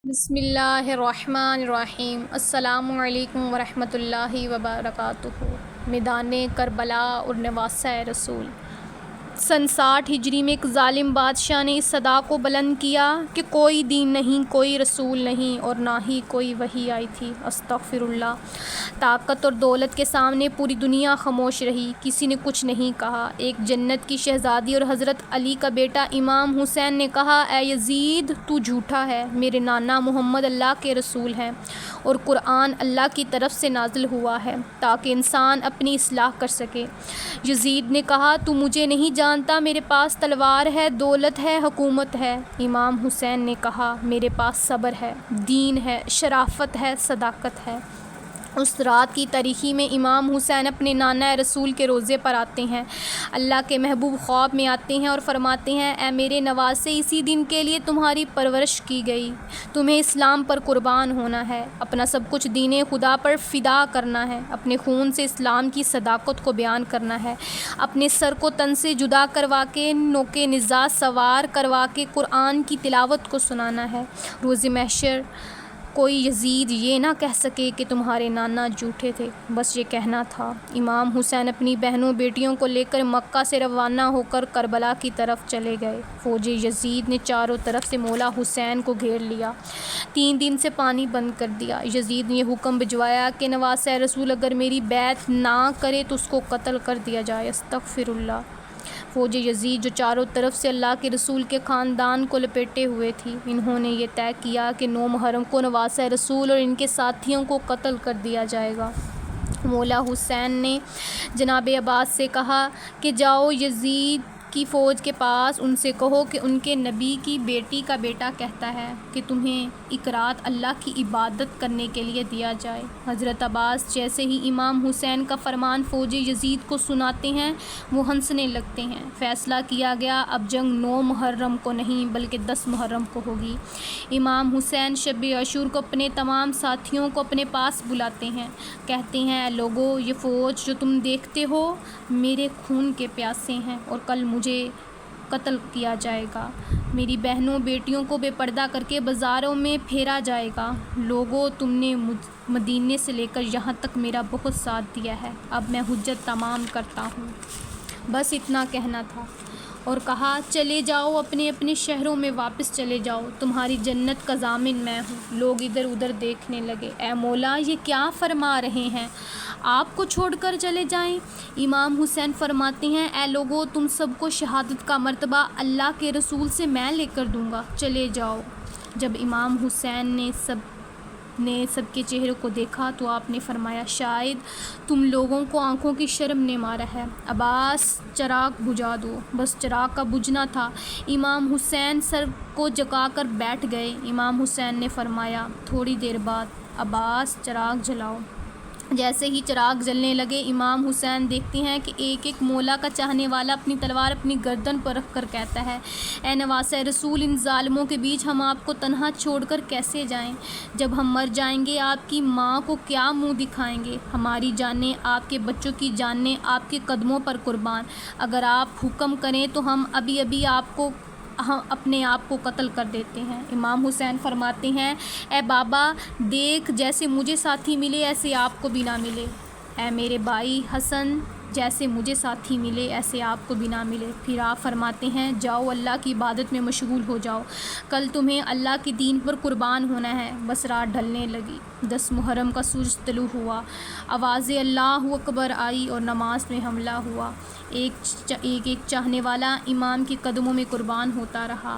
بسم اللہ الرحمن الرحیم۔ السلام علیکم ورحمۃ اللہ وبرکاتہ۔ میدان کربلا اور نواسۂ رسول۔ سن 60 ہجری میں ایک ظالم بادشاہ نے اس صدا کو بلند کیا کہ کوئی دین نہیں، کوئی رسول نہیں اور نہ ہی کوئی وحی آئی تھی۔ استغفر اللہ۔ طاقت اور دولت کے سامنے پوری دنیا خاموش رہی، کسی نے کچھ نہیں کہا۔ ایک جنت کی شہزادی اور حضرت علی کا بیٹا امام حسین نے کہا، اے یزید، تو جھوٹا ہے، میرے نانا محمد اللہ کے رسول ہیں اور قرآن اللہ کی طرف سے نازل ہوا ہے تاکہ انسان اپنی اصلاح کر سکے۔ یزید نے کہا، تو مجھے نہیں جانتا، میرے پاس تلوار ہے، دولت ہے، حکومت ہے۔ امام حسین نے کہا، میرے پاس صبر ہے، دین ہے، شرافت ہے، صداقت ہے۔ اس رات کی تاریکی میں امام حسین اپنے نانا رسول کے روضے پر آتے ہیں۔ اللہ کے محبوب خواب میں آتے ہیں اور فرماتے ہیں، اے میرے نواسے، اسی دن کے لیے تمہاری پرورش کی گئی، تمہیں اسلام پر قربان ہونا ہے، اپنا سب کچھ دین خدا پر فدا کرنا ہے، اپنے خون سے اسلام کی صداقت کو بیان کرنا ہے، اپنے سر کو تن سے جدا کروا کے نوک نزاع سوار کروا کے قرآن کی تلاوت کو سنانا ہے۔ روز محشر کوئی یزید یہ نہ کہہ سکے کہ تمہارے نانا جھوٹے تھے، بس یہ کہنا تھا۔ امام حسین اپنی بہنوں بیٹیوں کو لے کر مکہ سے روانہ ہو کر کربلا کی طرف چلے گئے۔ فوج یزید نے چاروں طرف سے مولا حسین کو گھیر لیا، 3 دن سے پانی بند کر دیا۔ یزید نے یہ حکم بھجوایا کہ نواسۂ رسول اگر میری بیعت نہ کرے تو اس کو قتل کر دیا جائے۔ استغفر اللہ۔ فوج یزید جو چاروں طرف سے اللہ کے رسول کے خاندان کو لپیٹے ہوئے تھی، انہوں نے یہ طے کیا کہ 9 محرم کو نواسۂ رسول اور ان کے ساتھیوں کو قتل کر دیا جائے گا۔ مولا حسین نے جناب عباس سے کہا کہ جاؤ یزید کی فوج کے پاس، ان سے کہو کہ ان کے نبی کی بیٹی کا بیٹا کہتا ہے کہ تمہیں ایک رات اللہ کی عبادت کرنے کے لیے دیا جائے۔ حضرت عباس جیسے ہی امام حسین کا فرمان فوج یزید کو سناتے ہیں، وہ ہنسنے لگتے ہیں۔ فیصلہ کیا گیا، اب جنگ 9 محرم کو نہیں بلکہ 10 محرم کو ہوگی۔ امام حسین شب عاشور کو اپنے تمام ساتھیوں کو اپنے پاس بلاتے ہیں، کہتے ہیں، اے لوگو، یہ فوج جو تم دیکھتے ہو میرے خون کے پیاسے ہیں اور کل مجھے قتل کیا جائے گا۔ میری بہنوں بیٹیوں کو بے پردہ کر کے بازاروں میں پھیرا جائے گا۔ لوگوں، تم نے مدینے سے لے کر یہاں تک میرا بہت ساتھ دیا ہے، اب میں حجت تمام کرتا ہوں۔ بس اتنا کہنا تھا اور کہا، چلے جاؤ، اپنے اپنے شہروں میں واپس چلے جاؤ، تمہاری جنت کا ضامن میں ہوں۔ لوگ ادھر ادھر دیکھنے لگے، اے مولا، یہ کیا فرما رہے ہیں، آپ کو چھوڑ کر چلے جائیں؟ امام حسین فرماتے ہیں، اے لوگوں، تم سب کو شہادت کا مرتبہ اللہ کے رسول سے میں لے کر دوں گا، چلے جاؤ۔ جب امام حسین نے سب کے چہرے کو دیکھا تو آپ نے فرمایا، شاید تم لوگوں کو آنکھوں کی شرم نے مارا ہے، عباس چراغ بجھا دو۔ بس چراغ کا بجھنا تھا، امام حسین سر کو جھکا کر بیٹھ گئے۔ امام حسین نے فرمایا، تھوڑی دیر بعد، عباس چراغ جلاؤ۔ جیسے ہی چراغ جلنے لگے، امام حسین دیکھتے ہیں کہ ایک ایک مولا کا چاہنے والا اپنی تلوار اپنی گردن پر رکھ کر کہتا ہے، اے نواسۂ رسول، ان ظالموں کے بیچ ہم آپ کو تنہا چھوڑ کر کیسے جائیں؟ جب ہم مر جائیں گے آپ کی ماں کو کیا منہ دکھائیں گے؟ ہماری جانیں، آپ کے بچوں کی جانیں آپ کے قدموں پر قربان۔ اگر آپ حکم کریں تو ہم ابھی اپنے آپ کو قتل کر دیتے ہیں۔ امام حسین فرماتے ہیں، اے بابا، دیکھ، جیسے مجھے ساتھی ملے ایسے آپ کو بھی نہ ملے، اے میرے بھائی حسن، جیسے مجھے ساتھی ملے ایسے آپ کو بھی نہ ملے۔ پھر آپ فرماتے ہیں، جاؤ اللہ کی عبادت میں مشغول ہو جاؤ، کل تمہیں اللہ کے دین پر قربان ہونا ہے۔ بس رات ڈھلنے لگی، 10 محرم کا سورج طلوع ہوا، آواز اللہ اکبر آئی اور نماز میں حملہ ہوا۔ ایک چاہنے والا امام کے قدموں میں قربان ہوتا رہا،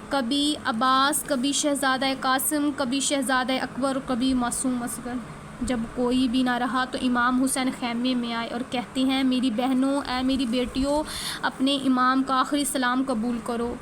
کبھی عباس، کبھی شہزادہ قاسم، کبھی شہزادہ اکبر اور کبھی معصوم اصغر۔ جب کوئی بھی نہ رہا تو امام حسین خیمے میں آئے اور کہتے ہیں، میری بہنوں، اے میری بیٹیوں، اپنے امام کا آخری سلام قبول کرو۔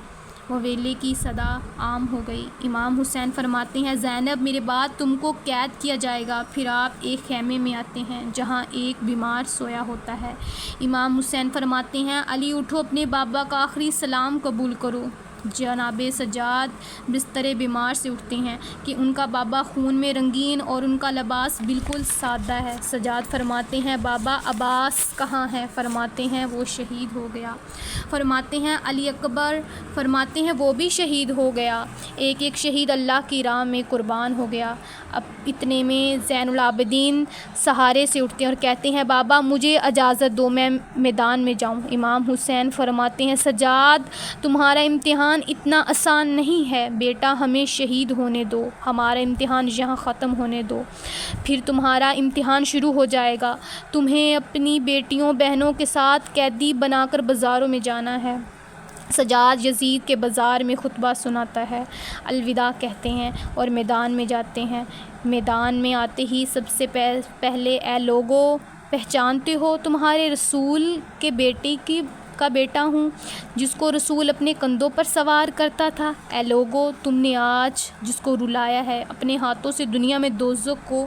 ویلے کی صدا عام ہو گئی۔ امام حسین فرماتے ہیں، زینب، میرے بعد تم کو قید کیا جائے گا۔ پھر آپ ایک خیمے میں آتے ہیں جہاں ایک بیمار سویا ہوتا ہے۔ امام حسین فرماتے ہیں، علی اٹھو، اپنے بابا کا آخری سلام قبول کرو۔ جناب سجاد بستر بیمار سے اٹھتے ہیں کہ ان کا بابا خون میں رنگین اور ان کا لباس بالکل سادہ ہے۔ سجاد فرماتے ہیں بابا عباس کہاں ہے؟ فرماتے ہیں وہ شہید ہو گیا۔ فرماتے ہیں علی اکبر؟ فرماتے ہیں وہ بھی شہید ہو گیا۔ ایک ایک شہید اللہ کی راہ میں قربان ہو گیا۔ اب اتنے میں زین العابدین سہارے سے اٹھتے ہیں اور کہتے ہیں بابا مجھے اجازت دو، میں میدان میں جاؤں۔ امام حسین فرماتے ہیں سجاد تمہارا امتحان اتنا آسان نہیں ہے بیٹا، ہمیں شہید ہونے دو، ہمارا امتحان یہاں ختم ہونے دو، پھر تمہارا امتحان شروع ہو جائے گا۔ تمہیں اپنی بیٹیوں بہنوں کے ساتھ قیدی بنا کر بازاروں میں جانا ہے۔ سجاد یزید کے بازار میں خطبہ سناتا ہے، الوداع کہتے ہیں اور میدان میں جاتے ہیں۔ میدان میں آتے ہی سب سے پہلے اے لوگو پہچانتے ہو تمہارے رسول کے بیٹے کا بیٹا ہوں جس کو رسول اپنے کندھوں پر سوار کرتا تھا۔ اے لوگو تم نے آج جس کو رلایا ہے اپنے ہاتھوں سے دنیا میں دوزخ کو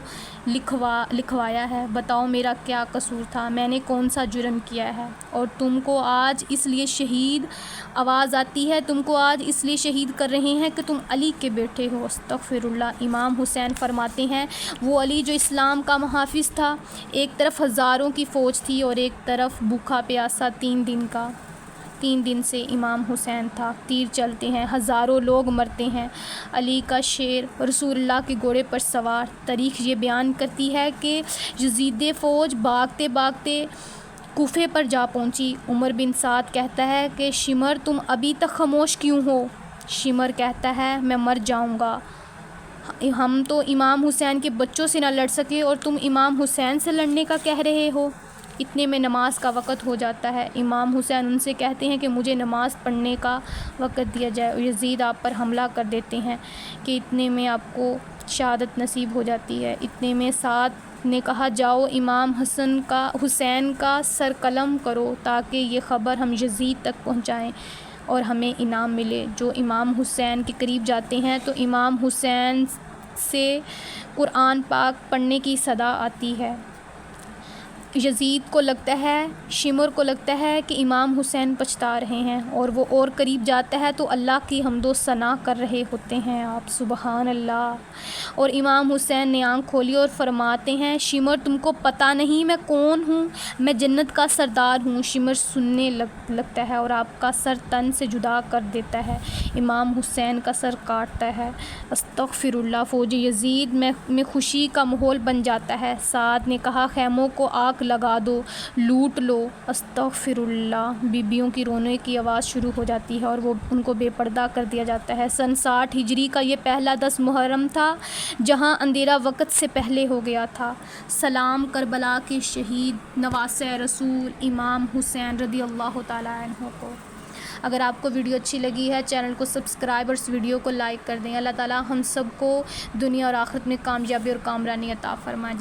لکھوایا ہے، بتاؤ میرا کیا قصور تھا، میں نے کون سا جرم کیا ہے اور تم کو آج اس لیے شہید آواز آتی ہے، تم کو آج اس لیے شہید کر رہے ہیں کہ تم علی کے بیٹے ہو۔ استغفر اللہ۔ امام حسین فرماتے ہیں وہ علی جو اسلام کا محافظ تھا، ایک طرف ہزاروں کی فوج تھی اور ایک طرف بھوکا پیاسا 3 دن سے امام حسین تھا۔ تیر چلتے ہیں، ہزاروں لوگ مرتے ہیں، علی کا شیر رسول اللہ کے گھوڑے پر سوار۔ تاریخ یہ بیان کرتی ہے کہ یزیدی فوج بھاگتے بھاگتے کوفے پر جا پہنچی۔ عمر بن سعد کہتا ہے کہ شمر تم ابھی تک خاموش کیوں ہو؟ شمر کہتا ہے میں مر جاؤں گا، ہم تو امام حسین کے بچوں سے نہ لڑ سکے اور تم امام حسین سے لڑنے کا کہہ رہے ہو۔ اتنے میں نماز کا وقت ہو جاتا ہے۔ امام حسین ان سے کہتے ہیں کہ مجھے نماز پڑھنے کا وقت دیا جائے اور یزید آپ پر حملہ کر دیتے ہیں کہ اتنے میں آپ کو شہادت نصیب ہو جاتی ہے۔ اتنے میں سعد نے کہا جاؤ امام حسین کا سر قلم کرو تاکہ یہ خبر ہم یزید تک پہنچائیں اور ہمیں انعام ملے۔ جو امام حسین کے قریب جاتے ہیں تو امام حسین سے قرآن پاک پڑھنے کی صدا آتی ہے۔ یزید کو لگتا ہے، شمر کو لگتا ہے کہ امام حسین پچھتا رہے ہیں اور وہ اور قریب جاتا ہے تو اللہ کی حمد و ثنا کر رہے ہوتے ہیں آپ، سبحان اللہ۔ اور امام حسین نے آنکھ کھولی اور فرماتے ہیں شمر تم کو پتہ نہیں میں کون ہوں؟ میں جنت کا سردار ہوں۔ شمر سننے لگتا ہے اور آپ کا سر تن سے جدا کر دیتا ہے، امام حسین کا سر کاٹتا ہے۔ استغفر اللہ۔ فوج یزید میں خوشی کا ماحول بن جاتا ہے۔ سعد نے کہا خیموں کو آگ لگا دو، لوٹ لو۔ استغفر اللہ۔ بیبیوں کی رونے کی آواز شروع ہو جاتی ہے اور ان کو بے پردہ کر دیا جاتا ہے۔ سن 60 ہجری کا یہ پہلا 10 محرم تھا جہاں اندھیرا وقت سے پہلے ہو گیا تھا۔ سلام کربلا کے شہید نواسۂ رسول امام حسین رضی اللہ تعالیٰ عنہ کو۔ اگر آپ کو ویڈیو اچھی لگی ہے چینل کو سبسکرائب اور اس ویڈیو کو لائک کر دیں۔ اللہ تعالیٰ ہم سب کو دنیا اور آخرت میں کامیابی اور کامرانی عطا فرمائے۔